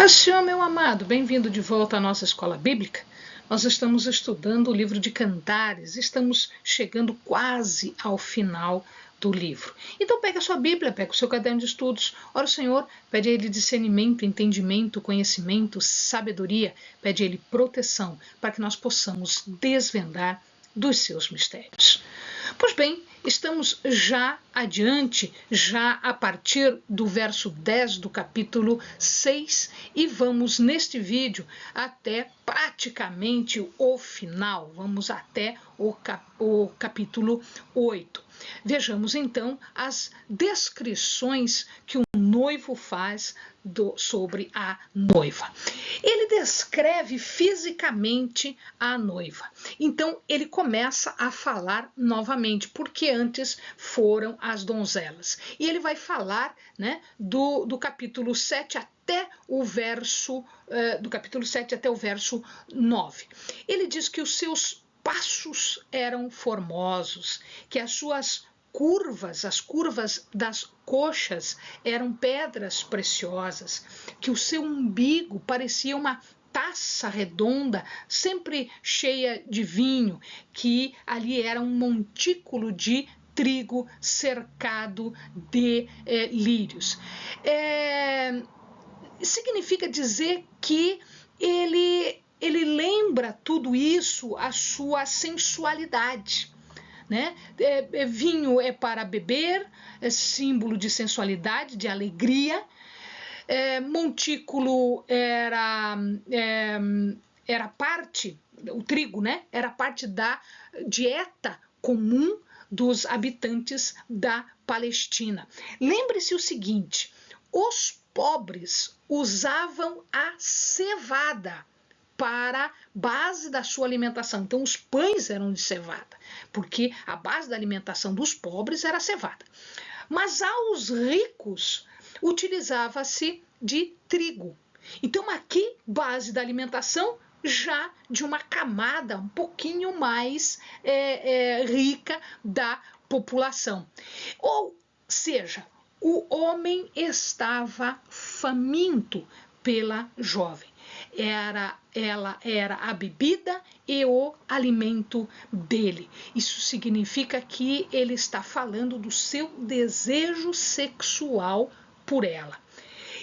Paz do Senhor, meu amado, bem-vindo de volta à nossa escola bíblica. Nós estamos estudando o livro de Cantares, estamos chegando quase ao final do livro. Então pega a sua Bíblia, pega o seu caderno de estudos, ora o Senhor, pede a Ele discernimento, entendimento, conhecimento, sabedoria, pede a Ele proteção, para que nós possamos desvendar dos seus mistérios. Pois bem, estamos já adiante, já a partir do verso 10 do capítulo 6 e vamos neste vídeo até praticamente o final, vamos até o capítulo 8. Vejamos então as descrições que o noivo faz sobre a noiva. Ele descreve fisicamente a noiva. Então ele começa a falar novamente, porque antes foram as donzelas. E ele vai falar, né, do capítulo 7 até o verso do capítulo 7 até o verso 9. Ele diz que os seus passos eram formosos, que as suas curvas, as curvas das coxas eram pedras preciosas, que o seu umbigo parecia uma taça redonda, sempre cheia de vinho, que ali era um montículo de trigo cercado de lírios. Significa dizer que ele lembra tudo isso a sua sensualidade. Né? Vinho é para beber, é símbolo de sensualidade, de alegria. Montículo era parte, o trigo, né? Era parte da dieta comum dos habitantes da Palestina. Lembre-se o seguinte: os pobres usavam a cevada para base da sua alimentação. Então, os pães eram de cevada, porque a base da alimentação dos pobres era a cevada. Mas aos ricos utilizava-se de trigo. Então, aqui, base da alimentação já de uma camada um pouquinho mais rica da população. Ou seja, o homem estava faminto pela jovem. Ela era a bebida e o alimento dele. Isso significa que ele está falando do seu desejo sexual por ela.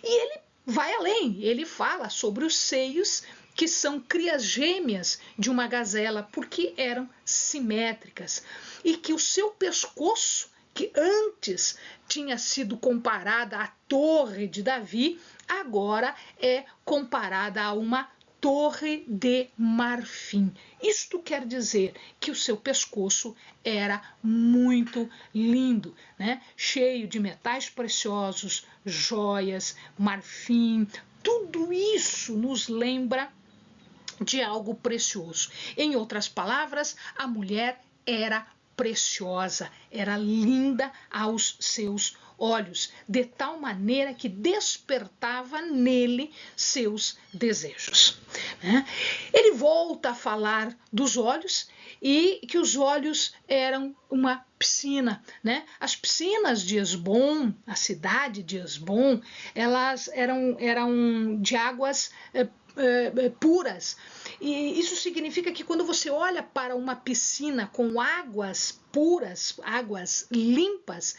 E ele vai além, ele fala sobre os seios que são crias gêmeas de uma gazela, porque eram simétricas, e que o seu pescoço, que antes tinha sido comparada à torre de Davi, agora é comparada a uma torre de marfim. Isto quer dizer que o seu pescoço era muito lindo, né? Cheio de metais preciosos, joias, marfim. Tudo isso nos lembra de algo precioso. Em outras palavras, a mulher era preciosa, era linda aos seus olhos, de tal maneira que despertava nele seus desejos. Ele volta a falar dos olhos e que os olhos eram uma piscina. As piscinas de Hesbom, a cidade de Hesbom, elas eram de águas puras. E isso significa que quando você olha para uma piscina com águas puras, águas limpas,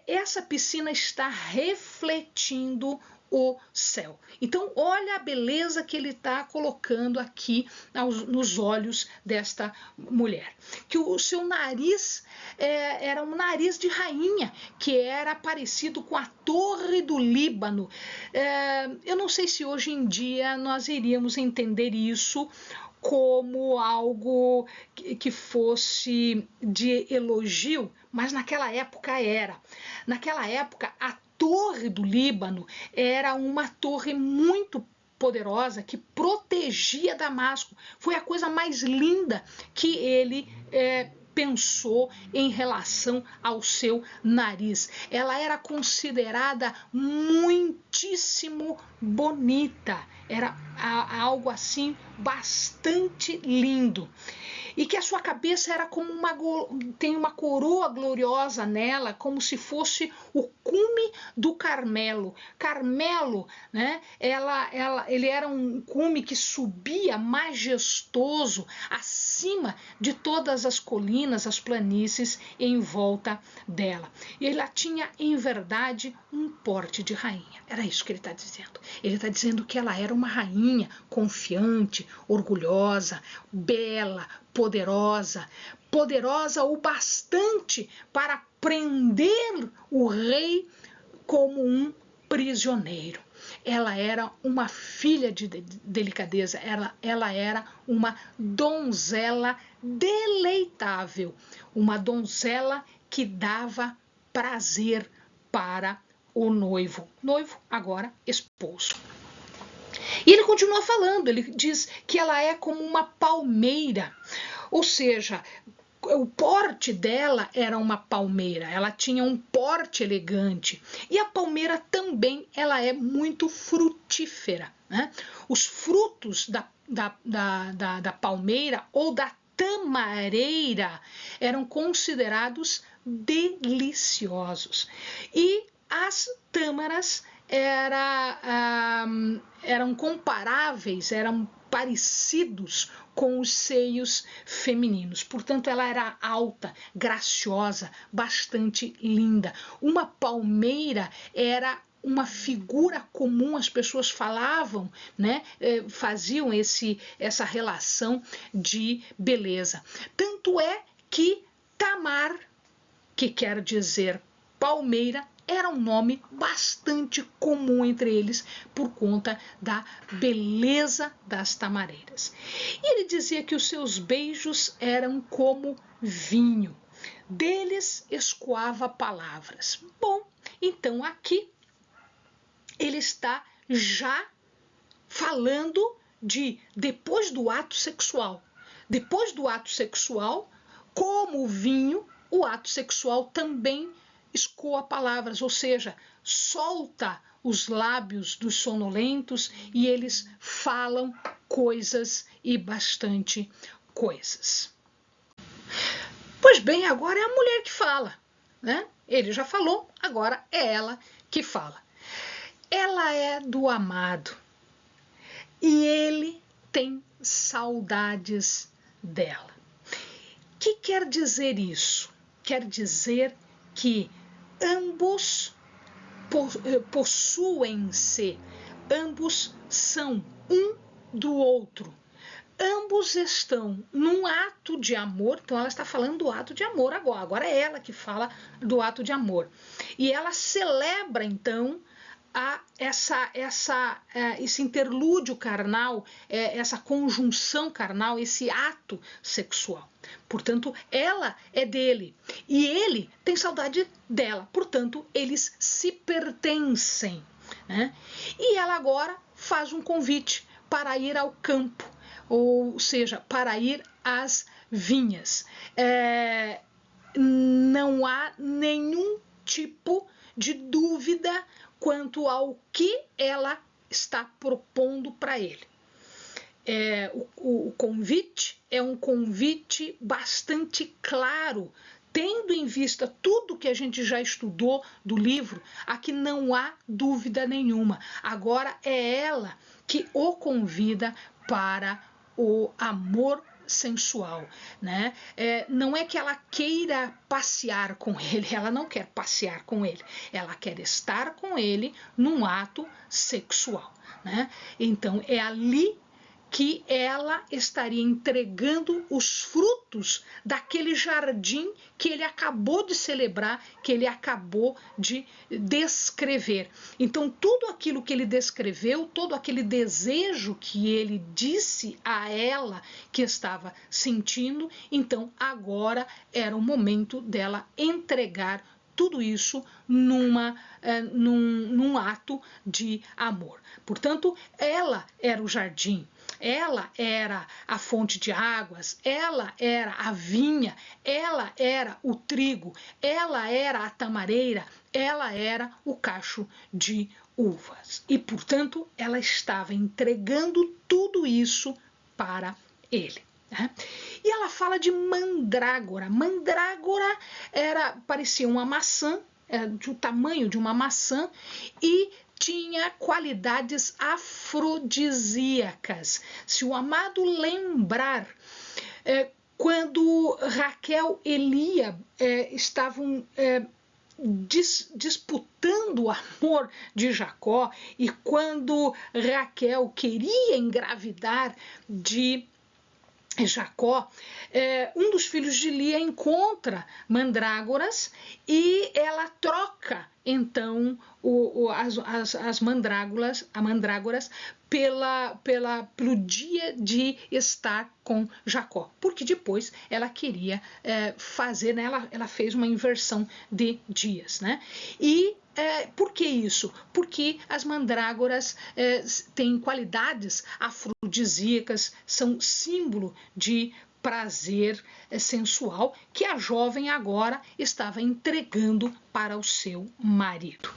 essa piscina está refletindo o céu. Então, olha a beleza que ele está colocando aqui nos olhos desta mulher. Que o seu nariz era um nariz de rainha, que era parecido com a torre do Líbano. Eu não sei se hoje em dia nós iríamos entender isso como algo que fosse de elogio, mas naquela época era. Naquela época, a Torre do Líbano era uma torre muito poderosa que protegia Damasco. Foi a coisa mais linda que ele pensou em relação ao seu nariz. Ela era considerada muitíssimo bonita, era algo assim bastante lindo. E que a sua cabeça era como tem uma coroa gloriosa nela, como se fosse o cume do Carmelo. Carmelo, né? Ele era um cume que subia majestoso acima de todas as colinas, as planícies em volta dela. E ela tinha, em verdade, um porte de rainha. Era isso que ele está dizendo. Ele está dizendo que ela era uma rainha confiante, orgulhosa, bela, poderosa o bastante para prender o rei como um prisioneiro. Ela era uma filha de delicadeza, ela era uma donzela deleitável, uma donzela que dava prazer para o noivo. Noivo, agora esposo. E ele continua falando, ele diz que ela é como uma palmeira, ou seja, o porte dela era uma palmeira, ela tinha um porte elegante. E a palmeira também ela é muito frutífera, né? Os frutos da palmeira ou da tamareira eram considerados deliciosos. E as tâmaras eram comparáveis, eram parecidos com os seios femininos. Portanto, ela era alta, graciosa, bastante linda. Uma palmeira era uma figura comum, as pessoas falavam, né, faziam essa relação de beleza. Tanto é que Tamar, que quer dizer palmeira, era um nome bastante comum entre eles por conta da beleza das tamareiras. E ele dizia que os seus beijos eram como vinho, deles escoava palavras. Bom, então aqui ele está já falando de depois do ato sexual. Depois do ato sexual, como o vinho, o ato sexual também escoa palavras, ou seja, solta os lábios dos sonolentos e eles falam coisas e bastante coisas. Pois bem, agora é a mulher que fala, né? Ele já falou, agora é ela que fala. Ela é do amado e ele tem saudades dela. O que quer dizer isso? Quer dizer que ambos possuem-se, ambos são um do outro. Ambos estão num ato de amor, então ela está falando do ato de amor agora é ela que fala do ato de amor. E ela celebra, então, esse interlúdio carnal, essa conjunção carnal, esse ato sexual. Portanto, ela é dele e ele tem saudade dela. Portanto, eles se pertencem, né? E ela agora faz um convite para ir ao campo, ou seja, para ir às vinhas. Não há nenhum tipo de dúvida quanto ao que ela está propondo para ele. O convite é um convite bastante claro, tendo em vista tudo que a gente já estudou do livro, aqui não há dúvida nenhuma. Agora é ela que o convida para o amor sensual, né? Não é que ela queira passear com ele, ela não quer passear com ele, ela quer estar com ele num ato sexual, né? Então é ali que ela estaria entregando os frutos daquele jardim que ele acabou de celebrar, que ele acabou de descrever. Então, tudo aquilo que ele descreveu, todo aquele desejo que ele disse a ela que estava sentindo, então agora era o momento dela entregar tudo isso num ato de amor. Portanto, ela era o jardim, ela era a fonte de águas, ela era a vinha, ela era o trigo, ela era a tamareira, ela era o cacho de uvas. E, portanto, ela estava entregando tudo isso para ele. Né? E ela fala de mandrágora. Mandrágora parecia uma maçã, do tamanho de uma maçã, e tinha qualidades afrodisíacas. Se o amado lembrar, quando Raquel e Lia estavam disputando o amor de Jacó, e quando Raquel queria engravidar de Jacó, um dos filhos de Lia encontra mandrágoras e ela troca então as mandrágoras pelo dia de estar com Jacó, porque depois ela queria fazer, né, ela fez uma inversão de dias, né? E por que isso? Porque as mandrágoras têm qualidades afrodisíacas, são símbolo de prazer sensual que a jovem agora estava entregando para o seu marido.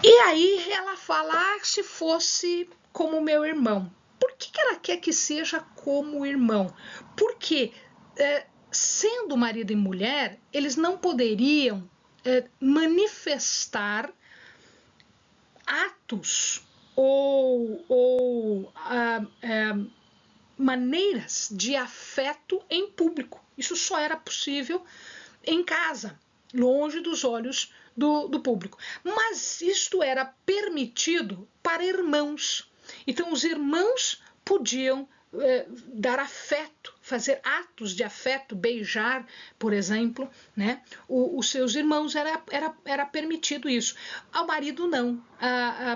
E aí ela fala, se fosse como meu irmão. Por que ela quer que seja como o irmão? Porque sendo marido e mulher, eles não poderiam manifestar atos ou maneiras de afeto em público. Isso só era possível em casa, longe dos olhos do público. Mas isto era permitido para irmãos. Então os irmãos podiam dar afeto, fazer atos de afeto, beijar, por exemplo, né? Os seus irmãos era permitido isso. Ao marido não.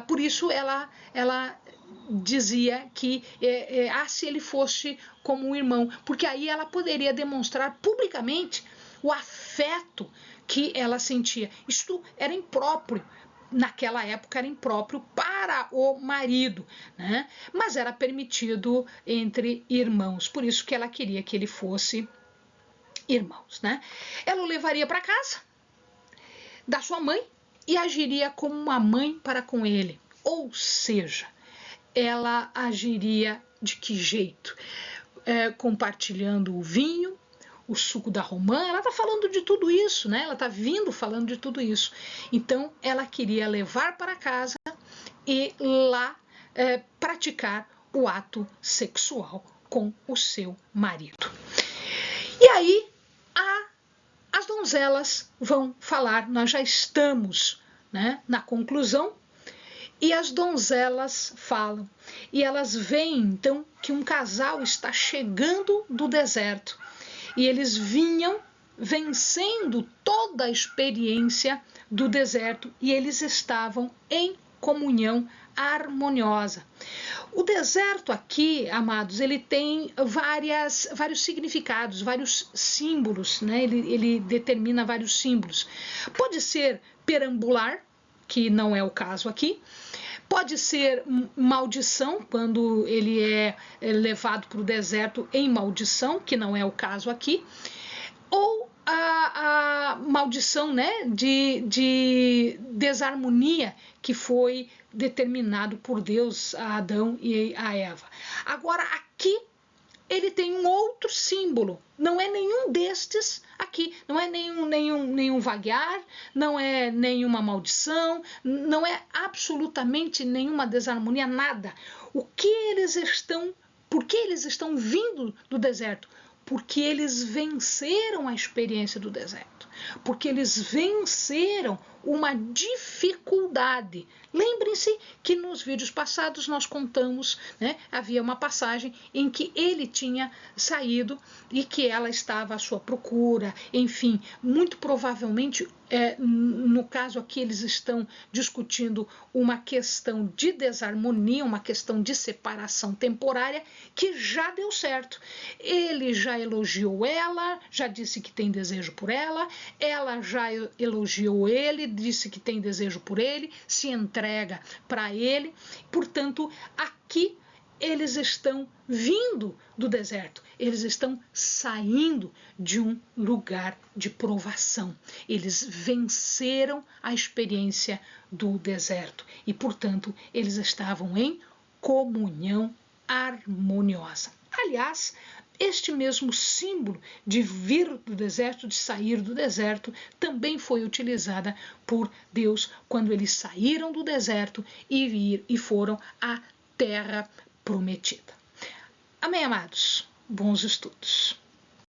Por isso ela dizia que se ele fosse como um irmão, porque aí ela poderia demonstrar publicamente o afeto que ela sentia. Isto era impróprio. Naquela época era impróprio para o marido, né? Mas era permitido entre irmãos, por isso que ela queria que ele fosse irmãos, né? Ela o levaria para casa da sua mãe e agiria como uma mãe para com ele, ou seja, ela agiria de que jeito? Compartilhando o vinho, o suco da romã, ela está falando de tudo isso, né? Ela está vindo falando de tudo isso. Então, ela queria levar para casa e lá praticar o ato sexual com o seu marido. E aí, as donzelas vão falar, nós já estamos, né, na conclusão, e as donzelas falam, e elas veem então que um casal está chegando do deserto, e eles vinham vencendo toda a experiência do deserto, e eles estavam em comunhão harmoniosa. O deserto aqui, amados, ele tem vários significados, vários símbolos, né? Ele determina vários símbolos. Pode ser perambular, que não é o caso aqui. Pode ser maldição, quando ele é levado para o deserto em maldição, que não é o caso aqui. Ou a maldição, né, de desarmonia que foi determinado por Deus a Adão e a Eva. Agora, aqui ele tem um outro símbolo, não é nenhum destes aqui, não é nenhum vaguear, não é nenhuma maldição, não é absolutamente nenhuma desarmonia, nada. Por que eles estão vindo do deserto? Porque eles venceram a experiência do deserto, porque eles venceram uma dificuldade. Lembrem-se que nos vídeos passados nós contamos, né, havia uma passagem em que ele tinha saído e que ela estava à sua procura, enfim, muito provavelmente, no caso aqui eles estão discutindo uma questão de desarmonia, uma questão de separação temporária que já deu certo. Ele já elogiou ela, já disse que tem desejo por ela já elogiou ele, disse que tem desejo por ele, se entrega para ele. Portanto, aqui eles estão vindo do deserto, eles estão saindo de um lugar de provação. Eles venceram a experiência do deserto e, portanto, eles estavam em comunhão harmoniosa. Aliás, este mesmo símbolo de vir do deserto, de sair do deserto, também foi utilizada por Deus quando eles saíram do deserto e foram à terra prometida. Amém, amados? Bons estudos.